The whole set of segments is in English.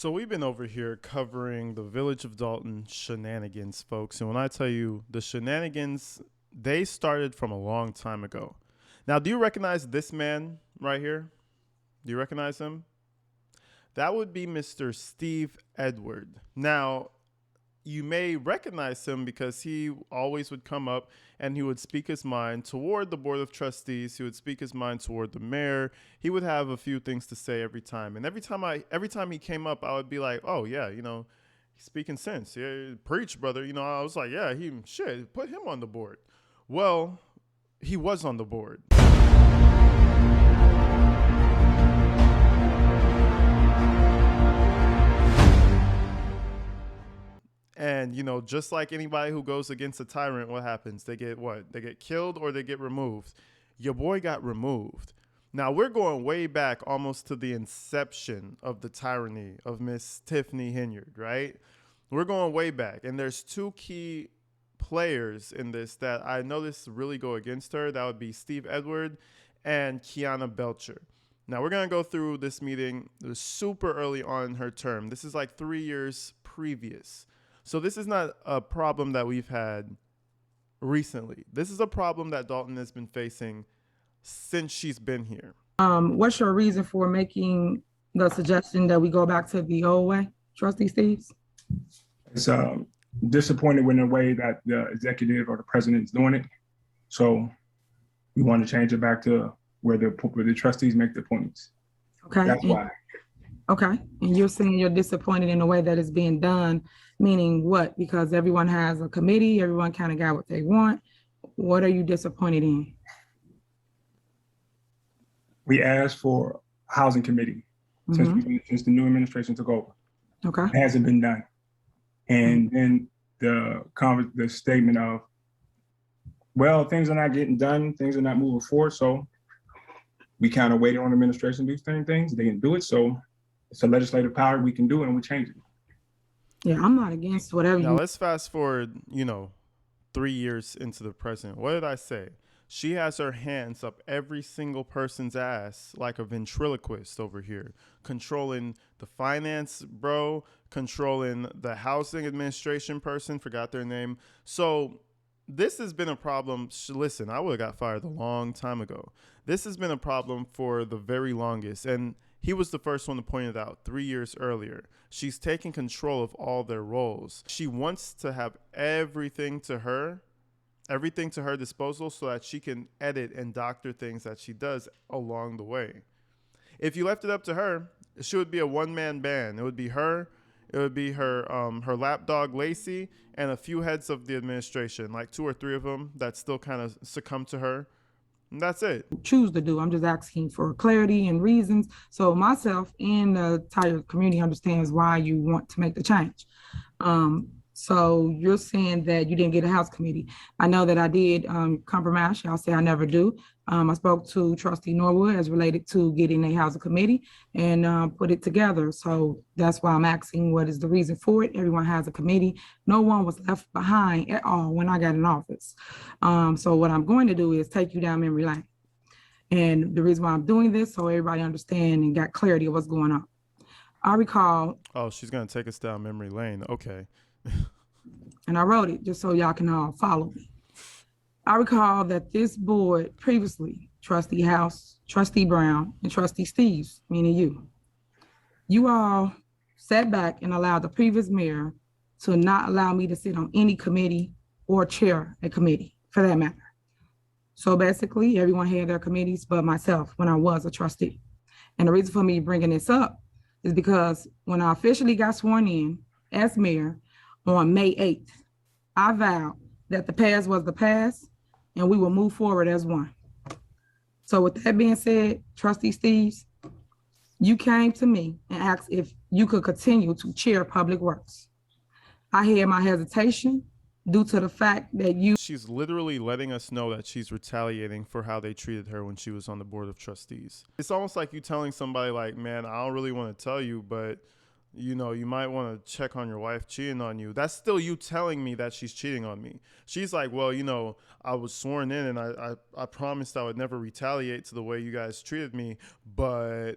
So we've been over here covering the Village of Dalton shenanigans, folks. And when I tell you the shenanigans, they started from a long time ago. Now, do you recognize this man right here? Do you recognize him? That would be Mr. Steve Edward. Now, you may recognize him because he always would come up and he would speak his mind toward the board of trustees. He would speak his mind toward the mayor. He would have a few things to say every time. And every time he came up, I would be like, "Oh yeah, he's speaking sense. Yeah, preach, brother." I was like, "Yeah, he shit, put him on the board." Well, he was on the board. And just like anybody who goes against a tyrant, what happens? They get what? They get killed or they get removed. Your boy got removed. Now we're going way back almost to the inception of the tyranny of Miss Tiffany Henyard, right? We're going way back. And there's two key players in this that I noticed really go against her. That would be Steve Edward and Kiana Belcher. Now we're going to go through this meeting. It was super early on in her term. This is like 3 years previous. So this is not a problem that we've had recently. This is a problem that Dalton has been facing since she's been here. What's your reason for making the suggestion that we go back to the old way, Trustee Steves? It's disappointed with the way that the executive or the president is doing it. So we want to change it back to where the trustees make the appointments. Okay. That's why. Okay. And you're saying you're disappointed in the way that it's being done, meaning what? Because everyone has a committee, everyone kind of got what they want. What are you disappointed in? We asked for a housing committee since the new administration took over. Okay. It hasn't been done. And then the statement of, well, things are not getting done, things are not moving forward. So we kind of waited on the administration to do certain things. They didn't do it. So it's a legislative power we can do, and we change it. Yeah, I'm not against whatever Now let's fast forward, 3 years into the president. What did I say? She has her hands up every single person's ass like a ventriloquist over here, controlling the finance bro, controlling the housing administration person, forgot their name. So this has been a problem. Listen, I would have got fired a long time ago. This has been a problem for the very longest. And he was the first one to point it out 3 years earlier. She's taking control of all their roles. She wants to have everything to her disposal so that she can edit and doctor things that she does along the way. If you left it up to her, she would be a one-man band. It would be her, her lapdog Lacey, and a few heads of the administration, like 2 or 3 of them that still kind of succumb to her. And that's it. choose to do. I'm just asking for clarity and reasons. So myself and the entire community understands why you want to make the change. So you're saying that you didn't get a house committee. I know that I did compromise. Y'all say I never do. I spoke to Trustee Norwood as related to getting a housing committee and put it together. So that's why I'm asking what is the reason for it. Everyone has a committee. No one was left behind at all when I got in office. So what I'm going to do is take you down memory lane. And the reason why I'm doing this, so everybody understand and got clarity of what's going on. I recall. Oh, she's going to take us down memory lane. Okay. And I wrote it just so y'all can all follow me. I recall that this board previously, Trustee House, Trustee Brown, and Trustee Steves, meaning you all sat back and allowed the previous mayor to not allow me to sit on any committee or chair a committee for that matter. So basically everyone had their committees but myself when I was a trustee. And the reason for me bringing this up is because when I officially got sworn in as mayor, on May 8th, I vowed that the past was the past and we will move forward as one. So with that being said, Trustee Steves, you came to me and asked if you could continue to chair Public Works. I had my hesitation due to the fact that She's literally letting us know that she's retaliating for how they treated her when she was on the board of trustees. It's almost like you telling somebody like, man, I don't really want to tell you, but you might want to check on your wife cheating on you. That's still you telling me that she's cheating on me. She's like, well, I was sworn in and I promised I would never retaliate to the way you guys treated me. But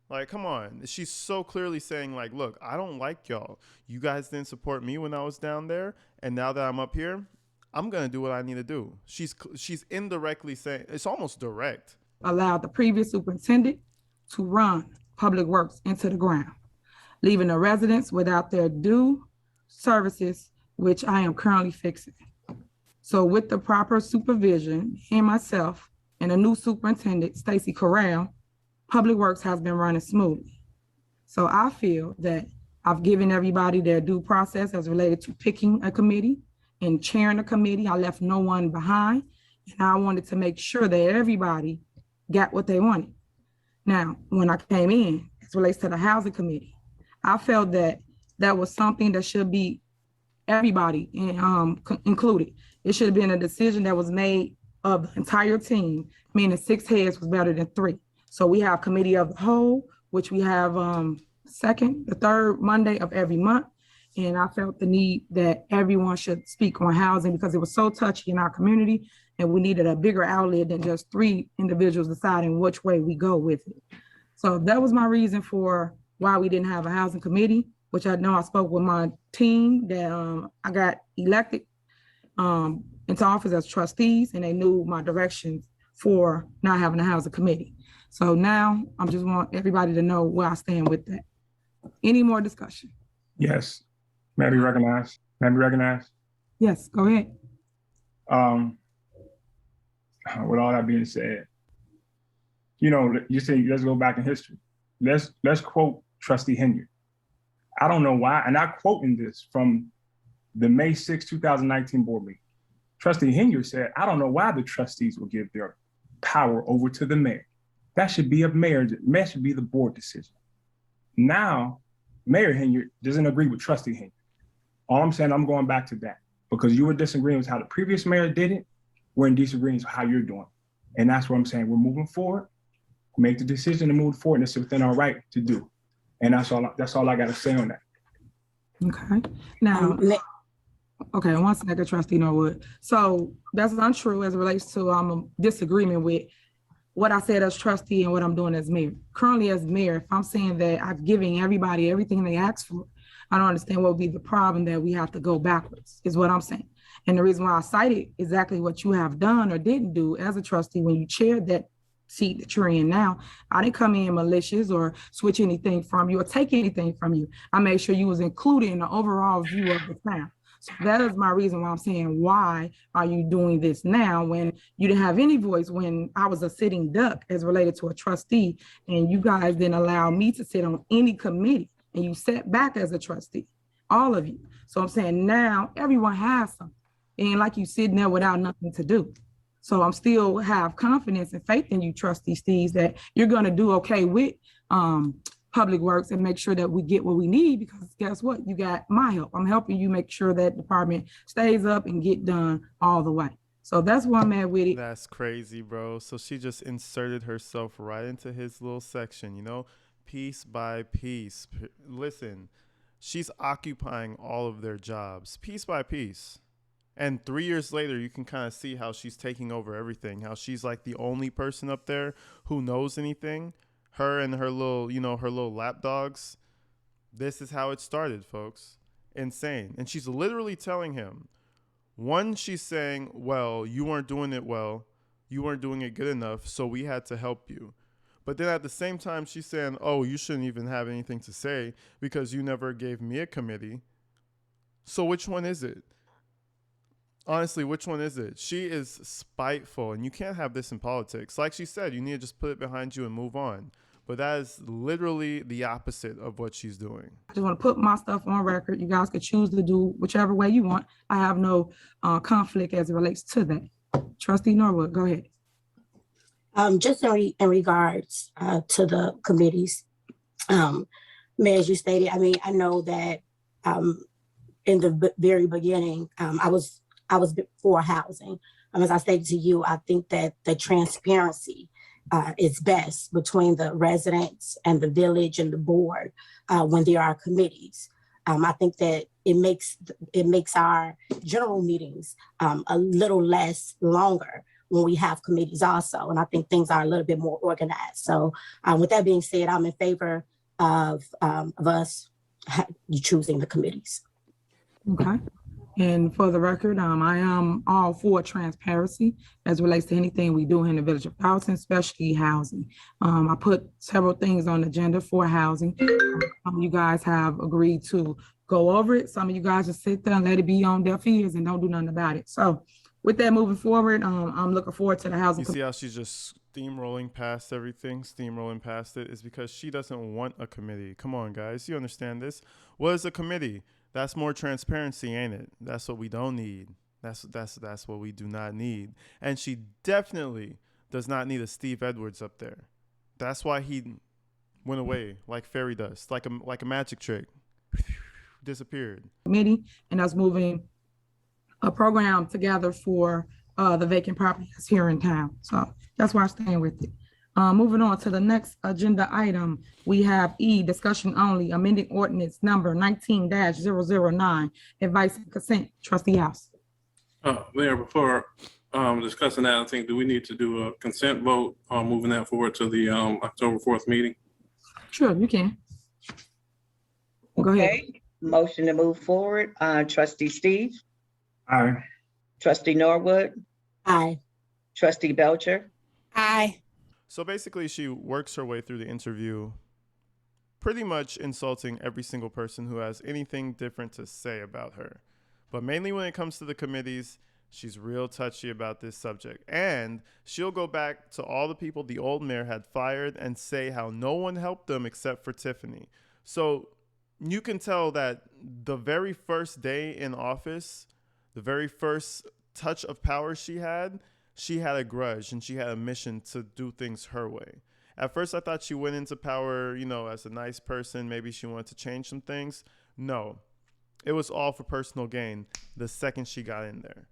Like, come on. She's so clearly saying, like, look, I don't like y'all. You guys didn't support me when I was down there, and now that I'm up here, I'm gonna do what I need to do. She's indirectly saying, it's almost direct. Allowed the previous superintendent to run public works into the ground, leaving the residents without their due services, which I am currently fixing. So with the proper supervision and myself and the new superintendent, Stacy Corral, public works has been running smoothly. So I feel that I've given everybody their due process as related to picking a committee and chairing a committee. I left no one behind, and I wanted to make sure that everybody got what they wanted. Now, when I came in, as relates to the housing committee, I felt that that was something that should be everybody included. It should have been a decision that was made of the entire team, meaning 6 heads was better than 3. So we have committee of the whole, which we have the third Monday of every month. And I felt the need that everyone should speak on housing because it was so touchy in our community, and we needed a bigger outlet than just 3 individuals deciding which way we go with it. So that was my reason for why we didn't have a housing committee, which I know I spoke with my team that I got elected into office as trustees, and they knew my directions for not having a housing committee. So now I just want everybody to know where I stand with that. Any more discussion? Yes. May I be recognized? May I be recognized? Yes, go ahead. With all that being said, you know, you say let's go back in history. Let's quote Trustee Henyard. I don't know why, and I'm quoting this from the May 6, 2019 board meeting. Trustee Henyard said, I don't know why the trustees will give their power over to the mayor. That should be that should be the board decision. Now, Mayor Henyard doesn't agree with Trustee Henyard. All I'm saying, I'm going back to that because you were disagreeing with how the previous mayor did it. We're in disagreement with how you're doing. And that's what I'm saying. We're moving forward, make the decision to move forward, and it's within our right to do. And that's all I got to say on that. Okay. Now, okay, one second, Trustee Norwood. So that's untrue as it relates to a disagreement with what I said as trustee and what I'm doing as mayor. Currently as mayor, if I'm saying that I'm giving everybody everything they asked for, I don't understand what would be the problem that we have to go backwards, is what I'm saying. And the reason why I cited exactly what you have done or didn't do as a trustee when you chaired that seat that you're in now, I didn't come in malicious or switch anything from you or take anything from you. I made sure you was included in the overall view of the town. So that is my reason why I'm saying, why are you doing this now when you didn't have any voice when I was a sitting duck as related to a trustee, and you guys didn't allow me to sit on any committee, and you sat back as a trustee, all of you. So I'm saying now everyone has something. It ain't like you sitting there without nothing to do. So I'm still have confidence and faith in you, Trustee Steves, that you're gonna do okay with public works and make sure that we get what we need, because guess what? You got my help. I'm helping you make sure that department stays up and get done all the way. So that's where I'm at with it. That's crazy, bro. So she just inserted herself right into his little section, you know, piece by piece. Listen, she's occupying all of their jobs piece by piece. And 3 years later, you can kind of see how she's taking over everything, how she's like the only person up there who knows anything. Her and her little, you know, her little lapdogs. This is how it started, folks. Insane. And she's literally telling him, one, she's saying, well, you weren't doing it well. You weren't doing it good enough, so we had to help you. But then at the same time, she's saying, oh, you shouldn't even have anything to say because you never gave me a committee. So which one is it? Honestly, which one is it? She is spiteful, and you can't have this in politics. Like she said, you need to just put it behind you and move on. But that is literally the opposite of what she's doing. I just want to put my stuff on record. You guys could choose to do whichever way you want. I have no conflict as it relates to that. Trustee Norwood, go ahead. Just in regards to the committees, Mayor, as you stated, I mean, I know that in the very beginning, I was for housing. As I stated to you, I think that the transparency is best between the residents and the village and the board when there are committees. I think that it makes our general meetings a little less longer when we have committees also. And I think things are a little bit more organized. So with that being said, I'm in favor of us choosing the committees. Okay. And for the record, I am all for transparency as relates to anything we do in the Village of Housing, especially housing. I put several things on the agenda for housing. You guys have agreed to go over it. Some of you guys just sit there and let it be on deaf ears and don't do nothing about it. So with that moving forward, I'm looking forward to the housing. You see how she's just steamrolling past everything, steamrolling past it, is because she doesn't want a committee. Come on, guys. You understand this? What is a committee? That's more transparency, ain't it? That's what we don't need. That's what we do not need. And she definitely does not need a Steve Edwards up there. That's why he went away like fairy dust, like a magic trick. Disappeared. Committee, and us moving a program together for the vacant properties here in town. So that's why I'm staying with it. Moving on to the next agenda item, we have E, discussion only, amending ordinance number 19-009, advice and consent. Trustee House. Mayor, before discussing that, I think, do we need to do a consent vote on moving that forward to the October 4th meeting? Sure, you can. Go ahead. Okay, motion to move forward. Trustee Steve, Aye. Trustee Norwood, Aye. Trustee Belcher, Aye. So basically, she works her way through the interview, pretty much insulting every single person who has anything different to say about her. But mainly when it comes to the committees, she's real touchy about this subject. And she'll go back to all the people the old mayor had fired and say how no one helped them except for Tiffany. So you can tell that the very first day in office, the very first touch of power she had a grudge and she had a mission to do things her way. At first, I thought she went into power, as a nice person. Maybe she wanted to change some things. No, it was all for personal gain the second she got in there.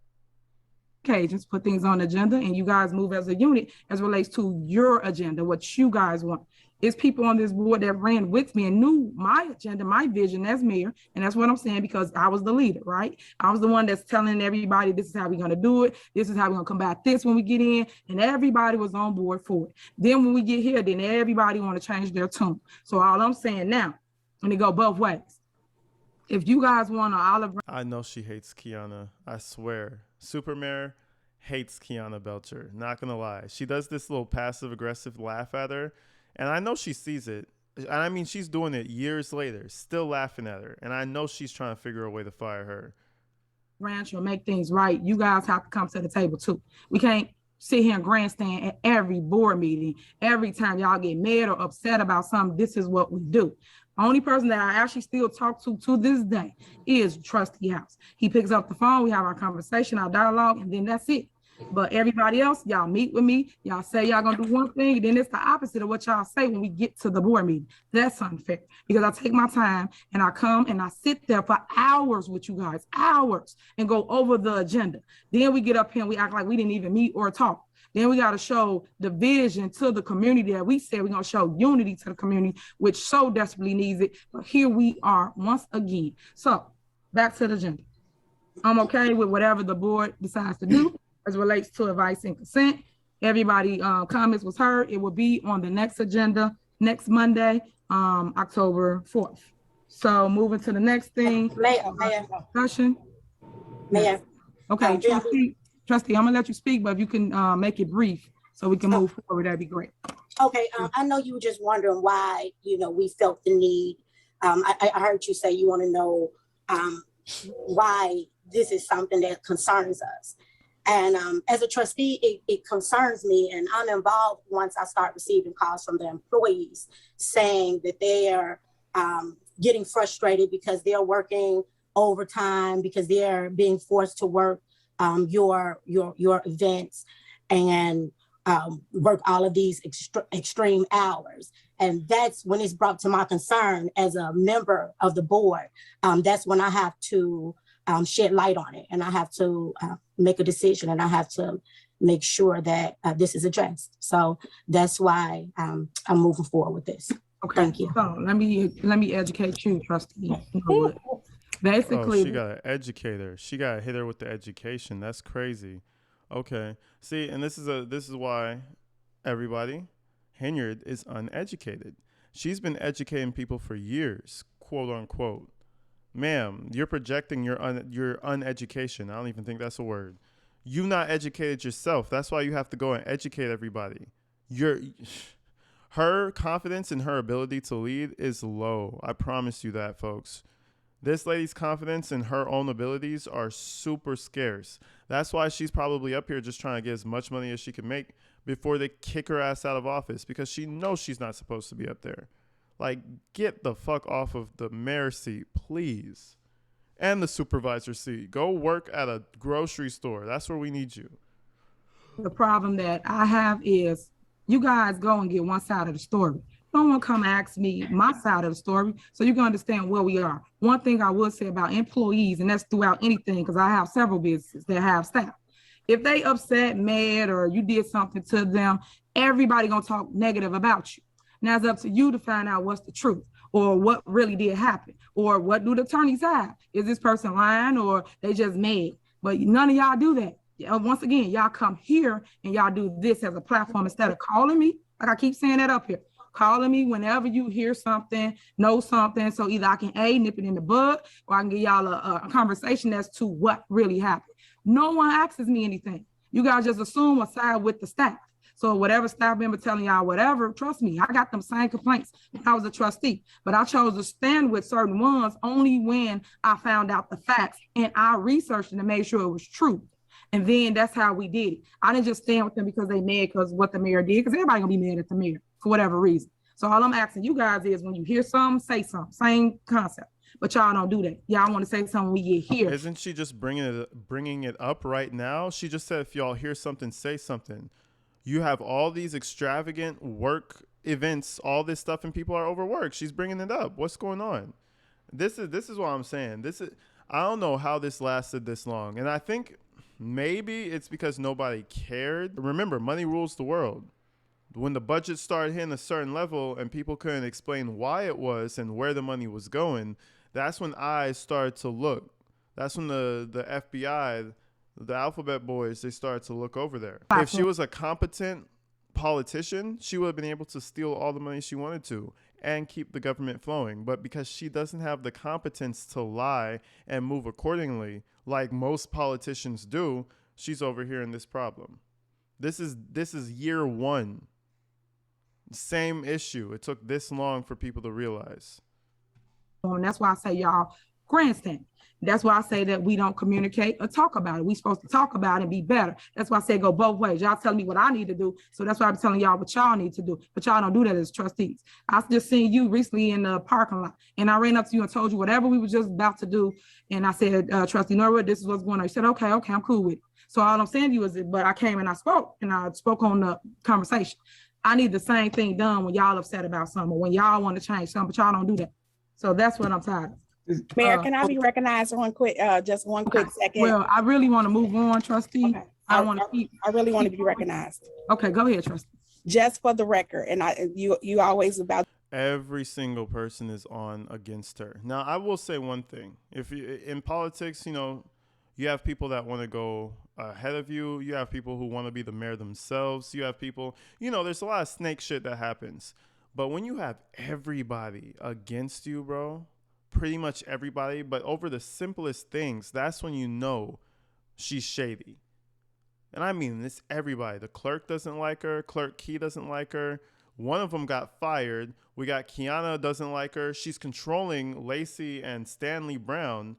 Okay, just put things on the agenda and you guys move as a unit as relates to your agenda, what you guys want. It's people on this board that ran with me and knew my agenda, my vision as mayor. And that's what I'm saying, because I was the leader, right? I was the one that's telling everybody, this is how we're going to do it. This is how we're going to combat this when we get in. And everybody was on board for it. Then when we get here, then everybody want to change their tune. So all I'm saying now, and it go both ways. If you guys want to olive. I know she hates Kiana. I swear. Supermayor hates Kiana Belcher. Not going to lie. She does this little passive aggressive laugh at her. And I know she sees it. And I mean, she's doing it years later, still laughing at her. And I know she's trying to figure a way to fire her. Branch or make things right. You guys have to come to the table too. We can't sit here and grandstand at every board meeting. Every time y'all get mad or upset about something, this is what we do. Only person that I actually still talk to this day is Trustee House. He picks up the phone, we have our conversation, our dialogue, and then that's it. But everybody else, y'all meet with me, y'all say y'all gonna do one thing, and then it's the opposite of what y'all say when we get to the board meeting. That's unfair, because I take my time and I come and I sit there for hours with you guys, hours, and go over the agenda. Then we get up here and we act like we didn't even meet or talk. Then we got to show the vision to the community that we said we're going to show unity to the community, which so desperately needs it. But here we are once again. So back to the agenda. I'm okay with whatever the board decides to do as relates to advice and consent. Everybody comments was heard. It will be on the next agenda next Monday, October 4th. So moving to the next thing. Mayor. Discussion. Mayor. Okay, Trustee, I'm gonna let you speak, but if you can make it brief so we can move forward, that'd be great. Okay, I know you were just wondering why, we felt the need. I heard you say you want to know why this is something that concerns us. And as a trustee, it concerns me, and I'm involved once I start receiving calls from the employees saying that they are getting frustrated because they're working overtime, because they're being forced to work your events and work all of these extreme hours. And that's when it's brought to my concern as a member of the board. That's when I have to shed light on it, and I have to make a decision, and I have to make sure that this is addressed. So that's why I'm moving forward with this. Okay. Thank you. So let me educate you, Trustee. Basically, she got an educator. She got to hit her with the education. That's crazy. Okay. See, and this is why everybody, Henyard is uneducated. She's been educating people for years, quote unquote. Ma'am, you're projecting your uneducation. I don't even think that's a word. You not educated yourself. That's why you have to go and educate everybody. Your Her confidence in her ability to lead is low. I promise you that, folks. This lady's confidence in her own abilities are super scarce. That's why she's probably up here just trying to get as much money as she can make before they kick her ass out of office, because she knows she's not supposed to be up there. Like, get the fuck off of the mayor seat, please. And the supervisor seat. Go work at a grocery store. That's where we need you. The problem that I have is you guys go and get one side of the story. No one come ask me my side of the story so you can understand where we are. One thing I will say about employees, and that's throughout anything, because I have several businesses that have staff. If they upset, mad, or you did something to them, everybody gonna talk negative about you. Now it's up to you to find out what's the truth, or what really did happen, or what do the attorneys have? Is this person lying, or they just mad? But none of y'all do that. Once again, y'all come here and y'all do this as a platform instead of calling me. Like I keep saying that up here. Calling me whenever you hear something, know something. So either I can nip it in the bud, or I can give y'all a conversation as to what really happened. No one asks me anything. You guys just assume or side with the staff. So whatever staff member telling y'all whatever, trust me, I got them same complaints when I was a trustee. But I chose to stand with certain ones only when I found out the facts and I researched it and made sure it was true. And then that's how we did it. I didn't just stand with them because they mad because what the mayor did, because everybody gonna be mad at the mayor for whatever reason. So all I'm asking you guys is when you hear something, say something. Same concept. But y'all don't do that. Y'all want to say something when we get here. Isn't she just bringing it up right now? She just said if y'all hear something, say something. You have all these extravagant work events, all this stuff, and people are overworked. She's bringing it up. What's going on? This is what I'm saying. I don't know how this lasted this long, and I think maybe it's because nobody cared. Remember, money rules the world. When the budget started hitting a certain level and people couldn't explain why it was and where the money was going, that's when eyes started to look. That's when the FBI, the alphabet boys, they started to look over there. If she was a competent politician, she would have been able to steal all the money she wanted to and keep the government flowing. But because she doesn't have the competence to lie and move accordingly, like most politicians do, she's over here in this problem. This is year one. Same issue. It took this long for people to realize. And that's why I say y'all grandstand. That's why I say that we don't communicate or talk about it. We supposed to talk about it and be better. That's why I say go both ways. Y'all telling me what I need to do. So that's why I'm telling y'all what y'all need to do. But y'all don't do that as trustees. I just seen you recently in the parking lot and I ran up to you and told you whatever we were just about to do. And I said, Trustee Norwood, this is what's going on. You said, okay, I'm cool with it. So all I'm saying to you is that, but I came and I spoke on the conversation. I need the same thing done when y'all upset about something, or when y'all want to change something, but y'all don't do that. So that's what I'm tired of. Mayor, can I be recognized one quick, just one quick second? Well, I really want to move on, trustee. Okay. I want to keep. I really want to be recognized. Okay, go ahead, trustee. Just for the record, and you always about. Every single person is on against her. Now, I will say one thing. If you, in politics, you have people that want to go ahead of you. You have people who want to be the mayor themselves. You have people, there's a lot of snake shit that happens. But when you have everybody against you, bro, pretty much everybody, but over the simplest things, that's when you know she's shady. And I mean, it's everybody. The clerk doesn't like her. Clerk Key doesn't like her. One of them got fired. We got Kiana doesn't like her. She's controlling Lacey and Stanley Brown.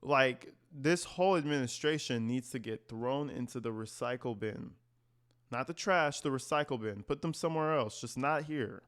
Like, this whole administration needs to get thrown into the recycle bin. Not the trash, the recycle bin. Put them somewhere else, just not here.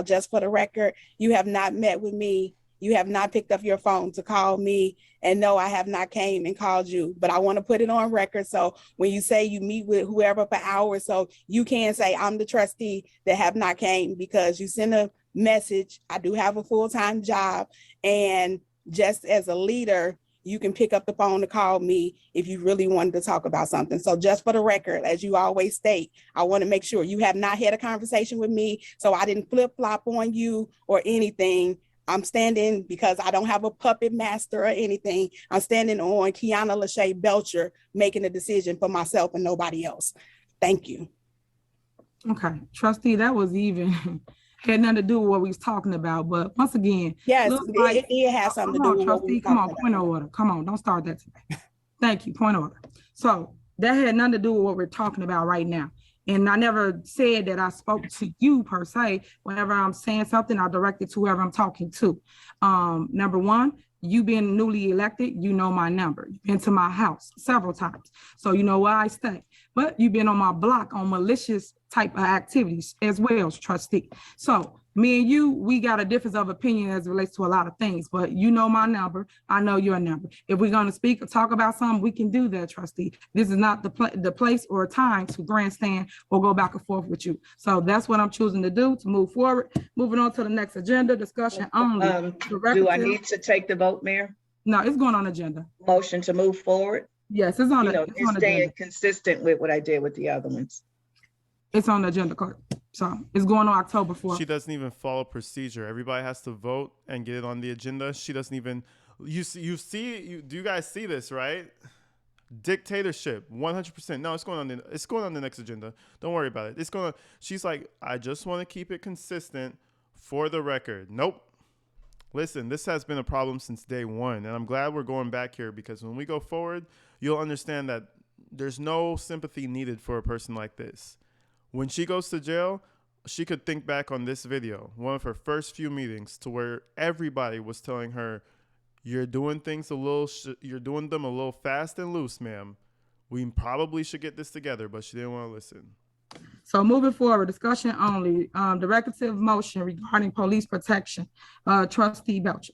Just for the record, you have not met with me. You have not picked up your phone to call me. And no, I have not came and called you, but I want to put it on record. So when you say you meet with whoever for hours, so you can say I'm the trustee that have not came, because you send a message. I do have a full-time job, and just as a leader, you can pick up the phone to call me if you really wanted to talk about something. So just for the record, as you always state, I want to make sure you have not had a conversation with me. So I didn't flip-flop on you or anything. I'm standing because I don't have a puppet master or anything. I'm standing on Kiana Lachey Belcher making a decision for myself and nobody else. Thank you. Okay, trustee, that was even had nothing to do with what we was talking about. But once again, Yes, looks like it has something come to do on, with what we trustee, were come on, talking point of about. order. Come on, don't start that today. Thank you, point of order. So that had nothing to do with what we're talking about right now. And I never said that I spoke to you per se. Whenever I'm saying something, I direct it to whoever I'm talking to. Number one, you being newly elected, you know my number. You've been to my house several times. So you know where I stay. But you've been on my block on malicious type of activities as well, trustee. So me and you, we got a difference of opinion as it relates to a lot of things, but you know my number, I know your number. If we're gonna speak or talk about something, we can do that, trustee. This is not the place or time to grandstand or go back and forth with you. So that's what I'm choosing to do to move forward. Moving on to the next agenda, discussion only. Do I need to take the vote, Mayor? No, it's going on agenda. Motion to move forward? Yes, it's on You know, it's you're on staying agenda. consistent with what I did with the other ones. It's on the agenda, clerk. So it's going on October 4th. She doesn't even follow procedure. Everybody has to vote and get it on the agenda. She doesn't even. Do you guys see this, right? Dictatorship, 100%. No, it's going on the next agenda. Don't worry about it. It's going to. She's like, I just want to keep it consistent for the record. Nope. Listen, this has been a problem since day one, and I'm glad we're going back here because when we go forward, you'll understand that there's no sympathy needed for a person like this. When she goes to jail, she could think back on this video, one of her first few meetings, to where everybody was telling her, you're doing things you're doing them a little fast and loose, ma'am. We probably should get this together, but she didn't want to listen. So moving forward, discussion only, directive motion regarding police protection, trustee Belcher.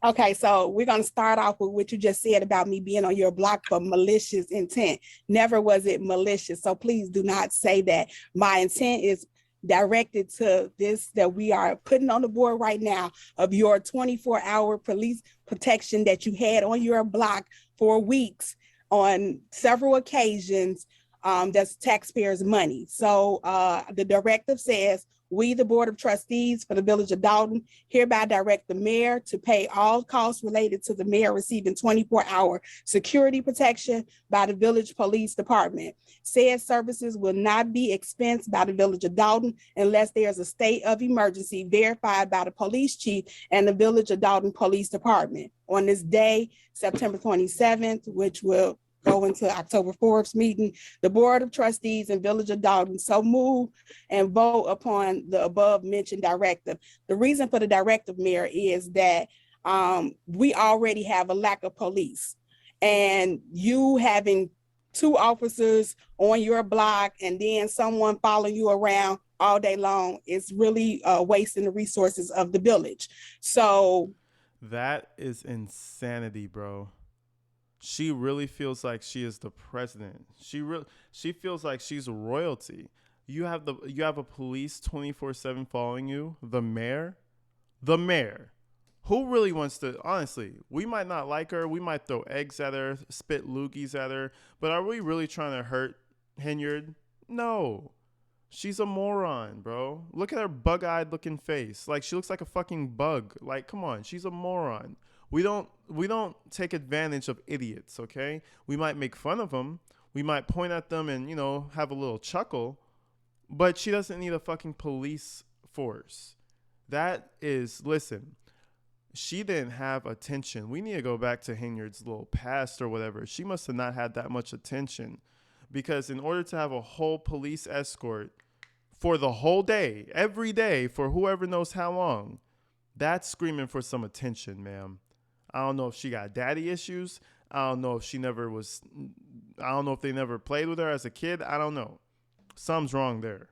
Okay, so we're going to start off with what you just said about me being on your block for malicious intent. Never was it malicious. So please do not say that. My intent is directed to this that we are putting on the board right now of your 24-hour police protection that you had on your block for weeks on several occasions. That's taxpayers' money. So the directive says, we, the Board of Trustees for the Village of Dalton, hereby direct the mayor to pay all costs related to the mayor receiving 24-hour security protection by the Village Police Department. Said services will not be expensed by the Village of Dalton unless there is a state of emergency verified by the police chief and the Village of Dalton Police Department. On this day, September 27th, which will go into October 4th meeting, the Board of Trustees and Village of Dalton so move and vote upon the above mentioned directive. The reason for the directive, Mayor, is that we already have a lack of police, and you having 2 officers on your block and then someone following you around all day long is really wasting the resources of the village. So that is insanity, bro. She really feels like she is the president. She feels like she's royalty. You have a police 24/7 following you. The mayor. Who really wants to? Honestly, we might not like her. We might throw eggs at her, spit loogies at her. But are we really trying to hurt Henyard? No. She's a moron, bro. Look at her bug-eyed looking face. Like, she looks like a fucking bug. Like, come on. She's a moron. We don't take advantage of idiots, okay? We might make fun of them. We might point at them and, have a little chuckle. But she doesn't need a fucking police force. Listen, she didn't have attention. We need to go back to Henyard's little past or whatever. She must have not had that much attention. Because in order to have a whole police escort for the whole day, every day, for whoever knows how long, that's screaming for some attention, ma'am. I don't know if she got daddy issues. I don't know if they never played with her as a kid. I don't know. Something's wrong there.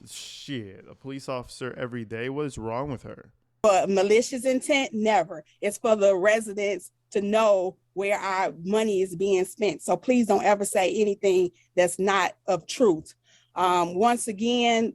Shit, a police officer every day. What is wrong with her? But malicious intent, never. It's for the residents to know where our money is being spent. So please don't ever say anything that's not of truth. Once again,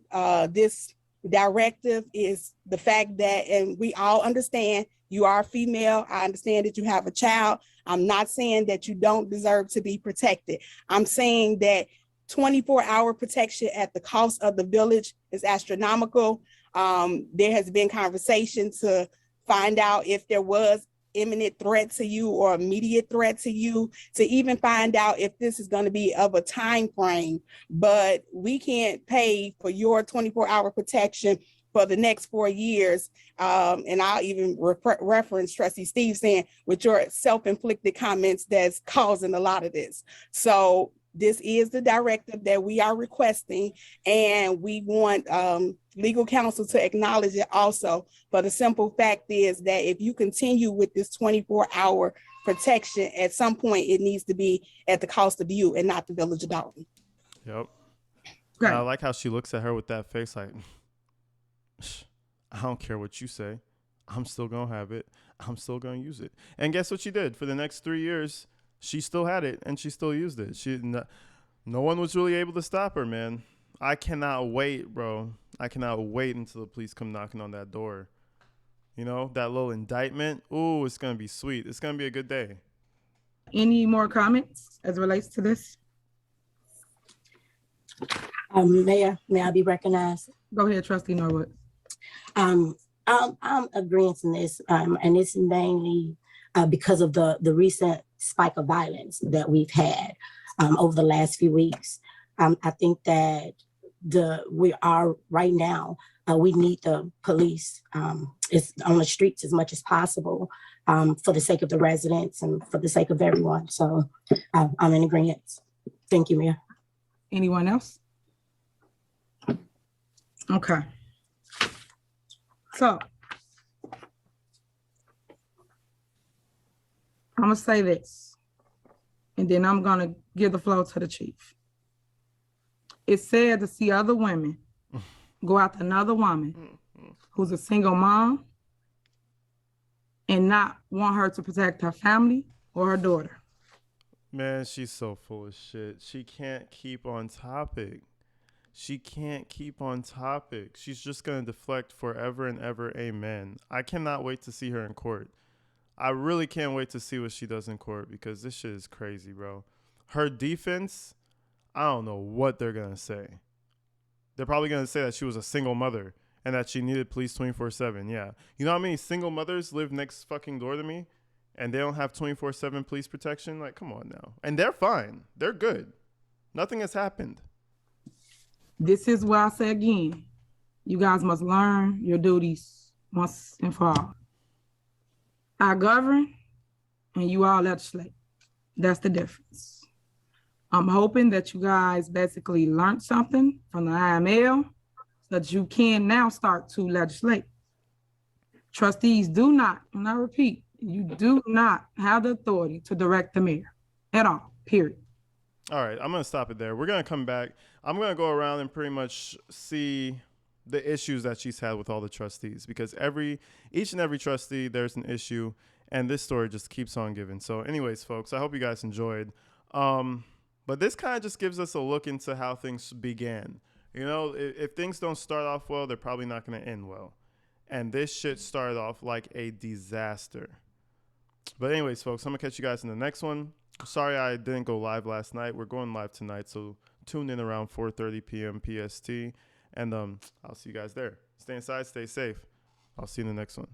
this directive is the fact that, and we all understand, you are female. I understand that you have a child. I'm not saying that you don't deserve to be protected. I'm saying that 24-hour protection at the cost of the village is astronomical. There has been conversation to find out if there was imminent threat to you or immediate threat to you, to even find out if this is going to be of a time frame. But we can't pay for your 24-hour protection for the next 4 years. And I'll even reference Trustee Steve saying with your self-inflicted comments that's causing a lot of this. So this is the directive that we are requesting, and we want legal counsel to acknowledge it also. But the simple fact is that if you continue with this 24-hour protection, at some point it needs to be at the cost of you and not the Village of Dalton. Yep. Right. I like how she looks at her with that face like, I don't care what you say. I'm still going to have it. I'm still going to use it. And guess what she did? For the next 3 years, she still had it and she still used it. No one was really able to stop her, man. I cannot wait, bro. I cannot wait until the police come knocking on that door. You know, that little indictment. Ooh, it's going to be sweet. It's going to be a good day. Any more comments as it relates to this? Mayor, may I be recognized? Go ahead, Trustee Norwood. I'm agreeing to this, and it's mainly because of the recent spike of violence that we've had over the last few weeks. I think that we are right now, we need the police it's on the streets as much as possible for the sake of the residents and for the sake of everyone. So I'm in agreement. Thank you, Mayor. Anyone else? Okay. So I'm gonna say this, and then I'm gonna give the floor to the chief. It's sad to see other women go after another woman who's a single mom and not want her to protect her family or her daughter. Man, she's so full of shit. She can't keep on topic. She can't keep on topic. She's just going to deflect forever and ever. Amen. I cannot wait to see her in court. I really can't wait to see what she does in court because this shit is crazy, bro. Her defense, I don't know what they're going to say. They're probably going to say that she was a single mother and that she needed police 24/7. Yeah. You know how many single mothers live next fucking door to me and they don't have 24/7 police protection? Like, come on now. And they're fine. They're good. Nothing has happened. This is where I say again, you guys must learn your duties once and for all. I govern and you all legislate. That's the difference. I'm hoping that you guys basically learned something from the IML so that you can now start to legislate. Trustees do not, and I repeat, you do not have the authority to direct the mayor at all, period. All right, I'm going to stop it there. We're going to come back. I'm going to go around and pretty much see the issues that she's had with all the trustees because each and every trustee, there's an issue, and this story just keeps on giving. So anyways, folks, I hope you guys enjoyed. But this kind of just gives us a look into how things began. You know, if things don't start off well, they're probably not going to end well. And this shit started off like a disaster. But anyways, folks, I'm going to catch you guys in the next one. Sorry I didn't go live last night. We're going live tonight, so tune in around 4:30 p.m. PST. And I'll see you guys there. Stay inside, stay safe. I'll see you in the next one.